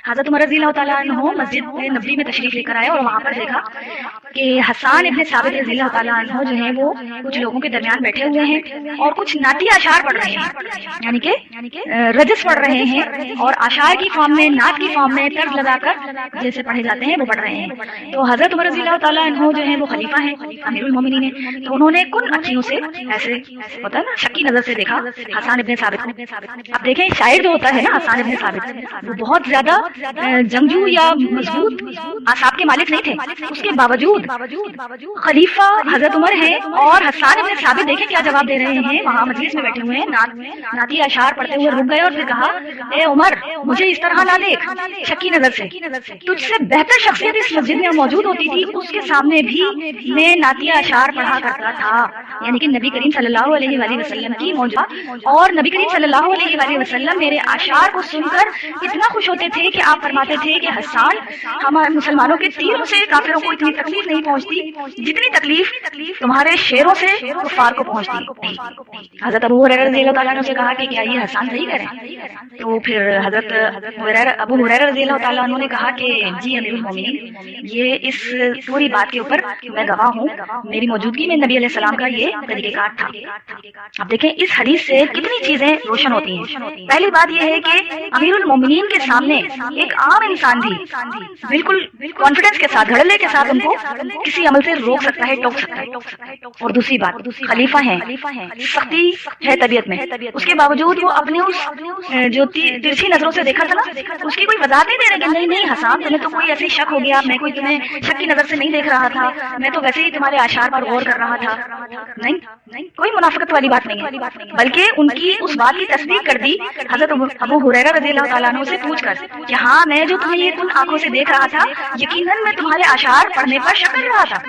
حضرت عمر رضی اللہ تعالیٰ عنہ مسجد نبوی میں تشریف لے کر آئے اور وہاں پر دیکھا کہ حسان ابن ثابت رضی اللہ تعالیٰ عنہ جو ہیں وہ کچھ لوگوں کے درمیان بیٹھے ہوئے ہیں اور کچھ نعتی اشعار پڑھ رہے ہیں، یعنی کہ رجس پڑھ رہے ہیں اور اشعار کی فارم میں، نعت کی فارم میں طرز لگا کر جیسے پڑھے جاتے ہیں وہ پڑھ رہے ہیں۔ تو حضرت عمر رضی اللہ تعالیٰ عنہ جو ہیں وہ خلیفہ ہیں، امیر المومنین ہیں، تو انہوں نے کن اکھیوں سے ایسے ہوتا ہے نا شکی نظر سے دیکھا حسان ابن ثابت کو۔ اب دیکھیں شاعر جو ہوتا ہے نا حسان ابن ثابت، وہ بہت زیادہ جنگجو یا مضبوط اعصاب کے مالک نہیں تھے، اس کے باوجود خلیفہ حضرت عمر ہیں اور حسان ابن ثابت دیکھیں کیا جواب دے رہے ہیں، وہاں مجلس میں بیٹھے ہوئے ہیں، نعتی اشعار پڑھتے ہوئے رک گئے اور پھر کہا اے عمر مجھے اس طرح نہ دیکھ شکی نظر سے، تجھ سے بہتر شخصیت اس مسجد میں موجود ہوتی تھی، اس کے سامنے بھی میں نعتی اشعار پڑھا کرتا تھا، یعنی کہ نبی کریم صلی اللہ علیہ وآلہ وسلم کی موجودہ، اور نبی کریم صلی اللہ علیہ وآلہ وسلم میرے اشعار کو سن کر اتنا خوش ہوتے تھے کہ آپ فرماتے تھے کہ حسان ہمارے مسلمانوں کے تیروں سے کافروں کو اتنی تکلیف نہیں پہنچتی جتنی تکلیف تمہارے شیروں سے کفار کو پہنچتی۔ حضرت ابو ہریرہ رضی اللہ تعالیٰ عنہ سے کہا کہ کیا یہ حسان صحیح کہہ رہے ہیں؟ تو پھر حضرت ابو ہریرہ رضی اللہ تعالیٰ عنہ نے کہا کہ جی امیر المومنین، یہ اس پوری بات کے اوپر میں گواہ ہوں، میری موجودگی میں نبی علیہ السلام کا یہ طریقہ کار تھا۔ اب دیکھیں اس حدیث سے کتنی چیزیں روشن ہوتی ہیں۔ پہلی بات یہ ہے کہ امیر المومنین کے سامنے ایک عام انسان بھی بالکل کانفیڈنس کے ساتھ، دھڑلے کے ساتھ ان کو کسی عمل سے روک سکتا ہے، ٹوک سکتا ہے۔ اور دوسری بات، خلیفہ ہیں، سختی ہے طبیعت میں، اس کے باوجود وہ اپنے اس جو ترچھی نظروں سے دیکھا تھا نا، اس کی کوئی وضاحت نہیں دے رہے کہ نہیں نہیں حسان تمہیں تو کوئی ایسی شک ہو گیا، میں کوئی تمہیں شک کی نظر سے نہیں دیکھ رہا تھا، میں تو ویسے ہی تمہارے اشعار پر غور کر رہا تھا۔ نہیں، کوئی منافقت والی بات نہیں ہے، بلکہ ان کی اس بات کی تصدیق کر دی حضرت ابو ہریرہ رضی اللہ تعالیٰ عنہ سے پوچھ کر کہ ہاں میں جو تمہیں یہ کن آنکھوں سے دیکھ رہا تھا، یقیناً میں تمہارے اشعار پڑھنے پر شک کر رہا تھا۔